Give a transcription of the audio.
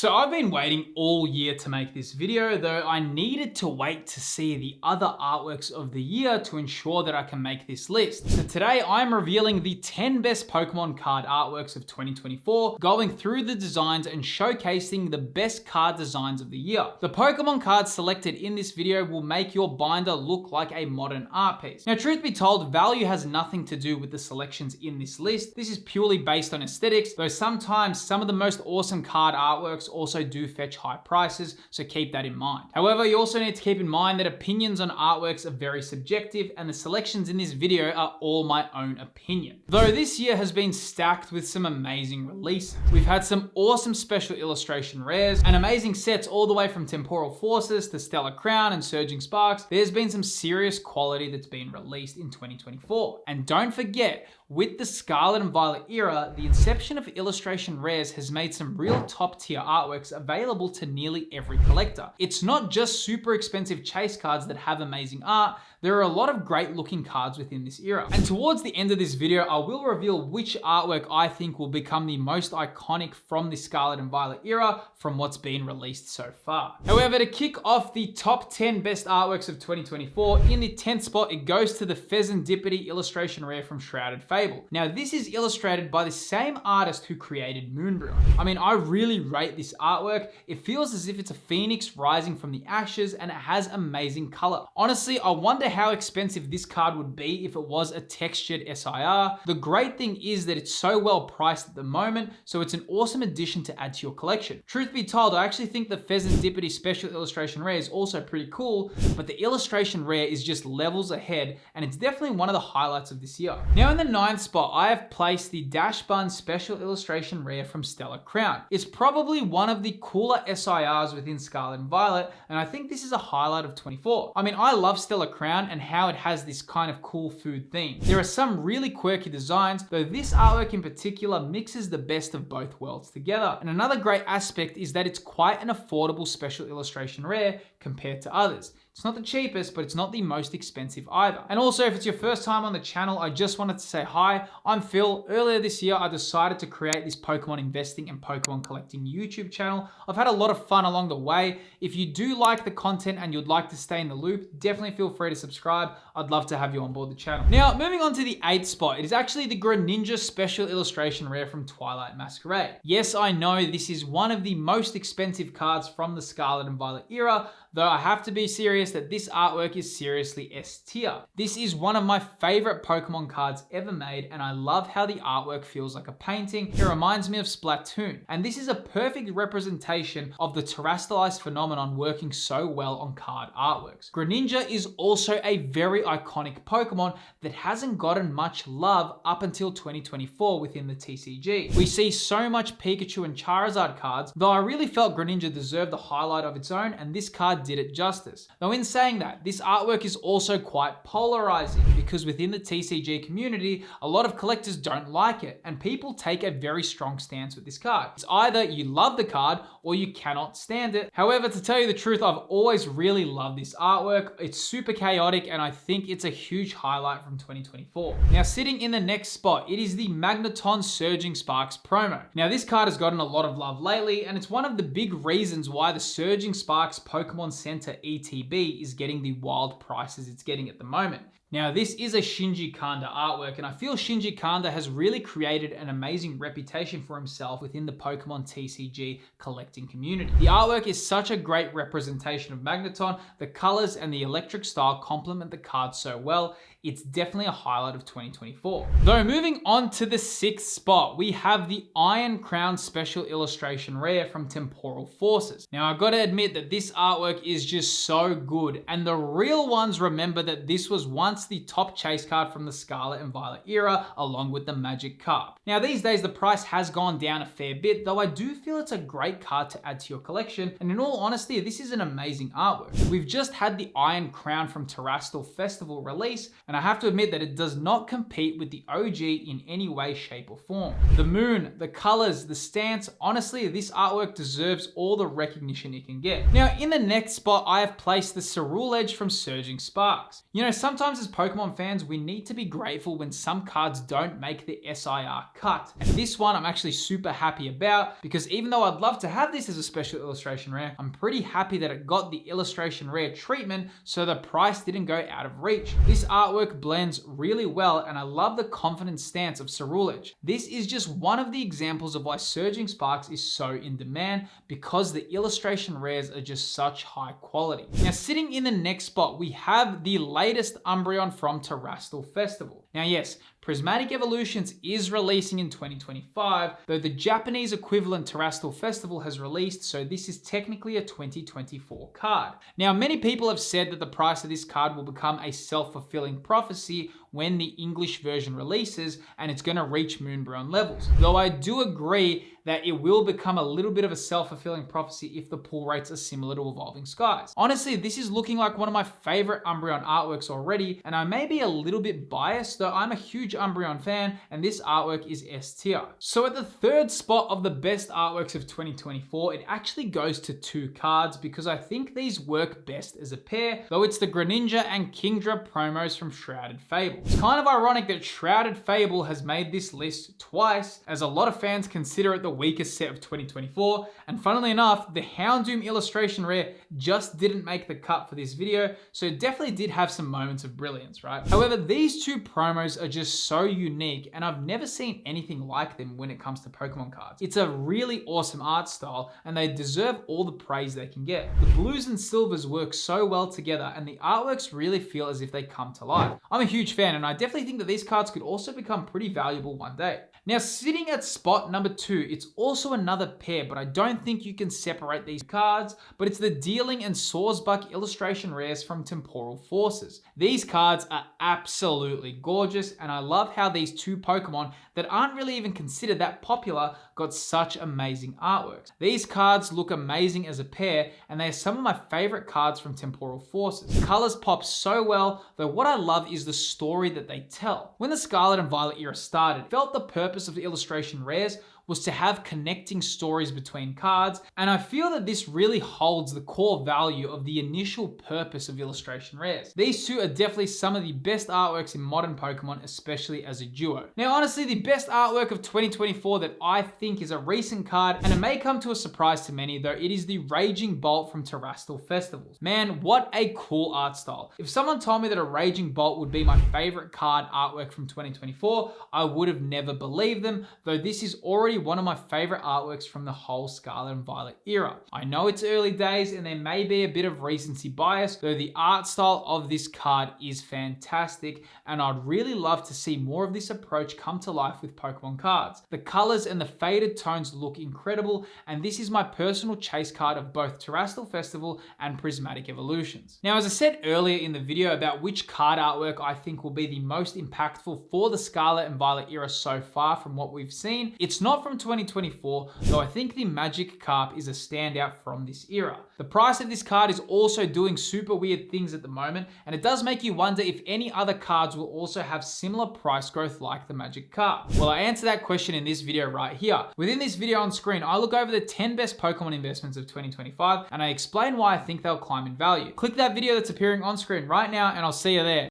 So I've been waiting all year to make this video, though I needed to wait to see the other artworks of the year to ensure that I can make this list. So today I'm revealing the 10 best Pokemon card artworks of 2024, going through the designs and showcasing the best card designs of the year. The Pokemon cards selected in this video will make your binder look like a modern art piece. Now, truth be told, value has nothing to do with the selections in this list. This is purely based on aesthetics, though sometimes some of the most awesome card artworks also do fetch high prices, so keep that in mind. However, you also need to keep in mind that opinions on artworks are very subjective, and the selections in this video are all my own opinion. Though this year has been stacked with some amazing releases. We've had some awesome special illustration rares and amazing sets all the way from Temporal Forces to Stellar Crown and Surging Sparks. There's been some serious quality that's been released in 2024. And don't forget, with the Scarlet and Violet era, the inception of illustration rares has made some real top tier artworks available to nearly every collector. It's not just super expensive chase cards that have amazing art, there are a lot of great looking cards within this era. And towards the end of this video, I will reveal which artwork I think will become the most iconic from the Scarlet and Violet era from what's been released so far. However, to kick off the top 10 best artworks of 2024, in the 10th spot, it goes to the Fezandipiti illustration rare from Shrouded Fable. Now, this is illustrated by the same artist who created Umbreon. I mean, I really rate this artwork. It feels as if it's a phoenix rising from the ashes, and it has amazing color. Honestly, I wonder how expensive this card would be if it was a textured SIR. The great thing is that it's so well priced at the moment, so it's an awesome addition to add to your collection. Truth be told, I actually think the Fezandipiti special illustration rare is also pretty cool, but the illustration rare is just levels ahead, and it's definitely one of the highlights of this year. Now, in the 9th spot, I have placed the Dachsbun special illustration rare from Stellar Crown. It's probably one of the cooler SIRs within Scarlet and Violet, and I think this is a highlight of 24. I mean, I love Stellar Crown and how it has this kind of cool food theme. There are some really quirky designs, though this artwork in particular mixes the best of both worlds together. And another great aspect is that it's quite an affordable special illustration rare compared to others. It's not the cheapest, but it's not the most expensive either. And also, if it's your first time on the channel, I just wanted to say hi. I'm Phil. Earlier this year, I decided to create this Pokemon investing and Pokemon collecting YouTube channel. I've had a lot of fun along the way. If you do like the content and you'd like to stay in the loop, definitely feel free to subscribe. I'd love to have you on board the channel. Now, moving on to the 8th spot, it is actually the Greninja special illustration rare from Twilight Masquerade. Yes, I know this is one of the most expensive cards from the Scarlet and Violet era, though I have to be serious that this artwork is seriously S tier. This is one of my favorite Pokemon cards ever made, and I love how the artwork feels like a painting. It reminds me of Splatoon, and this is a perfect representation of the terrestrialized phenomenon working so well on card artworks. Greninja is also a very iconic Pokemon that hasn't gotten much love up until 2024 within the TCG. We see so much Pikachu and Charizard cards, though I really felt Greninja deserved the highlight of its own, and this card did it justice. Though in saying that, this artwork is also quite polarizing because within the TCG community, a lot of collectors don't like it, and people take a very strong stance with this card. It's either you love the card or you cannot stand it. However, to tell you the truth, I've always really loved this artwork. It's super chaotic, and I think it's a huge highlight from 2024. Now, sitting in the next spot, it is the Magneton Surging Sparks promo. Now, this card has gotten a lot of love lately, and it's one of the big reasons why the Surging Sparks Pokemon Center ETB is getting the wild prices it's getting at the moment. Now, this is a Shinji Kanda artwork, and I feel Shinji Kanda has really created an amazing reputation for himself within the Pokemon TCG collecting community. The artwork is such a great representation of Magneton. The colors and the electric style complement the card so well. It's definitely a highlight of 2024. Though moving on to the 6th spot, we have the Iron Crown special illustration rare from Temporal Forces. Now, I've got to admit that this artwork is just so good, and the real ones remember that this was once the top chase card from the Scarlet and Violet era, along with the Magic Carp. Now, these days, the price has gone down a fair bit, though I do feel it's a great card to add to your collection, and in all honesty, this is an amazing artwork. We've just had the Iron Crown from Terrastal Festival release, and I have to admit that it does not compete with the OG in any way, shape, or form. The moon, the colors, the stance, honestly, this artwork deserves all the recognition it can get. Now, in the next spot, I have placed the Ceruledge from Surging Sparks. You know, sometimes as Pokemon fans, we need to be grateful when some cards don't make the SIR cut. And this one I'm actually super happy about, because even though I'd love to have this as a special illustration rare, I'm pretty happy that it got the illustration rare treatment so the price didn't go out of reach. This artwork blends really well, and I love the confident stance of Ceruledge. This is just one of the examples of why Surging Sparks is so in demand, because the illustration rares are just such high quality. Now, sitting in the next spot, we have the latest Umbreon from Terastal Festival. Now, yes, Prismatic Evolutions is releasing in 2025, though the Japanese equivalent Terastal Festival has released, so this is technically a 2024 card. Now, many people have said that the price of this card will become a self-fulfilling prophecy when the English version releases and it's going to reach Moonbreon levels. Though I do agree that it will become a little bit of a self-fulfilling prophecy if the pull rates are similar to Evolving Skies. Honestly, this is looking like one of my favorite Umbreon artworks already, and I may be a little bit biased, though I'm a huge Umbreon fan, and this artwork is S tier. So at the third spot of the best artworks of 2024, it actually goes to two cards, because I think these work best as a pair, though it's the Greninja and Kingdra promos from Shrouded Fable. It's kind of ironic that Shrouded Fable has made this list twice, as a lot of fans consider it the weakest set of 2024, and funnily enough, the Houndoom illustration rare just didn't make the cut for this video, so it definitely did have some moments of brilliance, right? However, these two promos are just so unique, and I've never seen anything like them when it comes to Pokemon cards. It's a really awesome art style, and they deserve all the praise they can get. The blues and silvers work so well together, and the artworks really feel as if they come to life. I'm a huge fan, and I definitely think that these cards could also become pretty valuable one day. Now, sitting at spot number 2, it's also another pair, but I don't think you can separate these cards, but it's the Deerling and Sawsbuck illustration rares from Temporal Forces. These cards are absolutely gorgeous, and I love how these two Pokemon that aren't really even considered that popular got such amazing artworks. These cards look amazing as a pair, and they are some of my favorite cards from Temporal Forces. The colors pop so well, though what I love is the story that they tell. When the Scarlet and Violet era started, it felt the purpose of the illustration rares was to have connecting stories between cards, and I feel that this really holds the core value of the initial purpose of illustration rares. These two are definitely some of the best artworks in modern Pokemon, especially as a duo. Now, honestly, the best artwork of 2024 that I think is a recent card, and it may come to a surprise to many, though, it is the Raging Bolt from Terastal Festivals. Man, what a cool art style. If someone told me that a Raging Bolt would be my favorite card artwork from 2024, I would have never believed them, though this is already one of my favorite artworks from the whole Scarlet and Violet era. I know it's early days and there may be a bit of recency bias, though the art style of this card is fantastic, and I'd really love to see more of this approach come to life with Pokemon cards. The colors and the faded tones look incredible, and this is my personal chase card of both Terastal Festival and Prismatic Evolutions. Now, as I said earlier in the video about which card artwork I think will be the most impactful for the Scarlet and Violet era so far from what we've seen, it's not from 2024, though I think the Magikarp is a standout from this era. The price of this card is also doing super weird things at the moment, and it does make you wonder if any other cards will also have similar price growth like the Magikarp. Well, I answer that question in this video right here. Within this video on screen, I look over the 10 best Pokemon investments of 2025, and I explain why I think they'll climb in value. Click that video that's appearing on screen right now, and I'll see you there.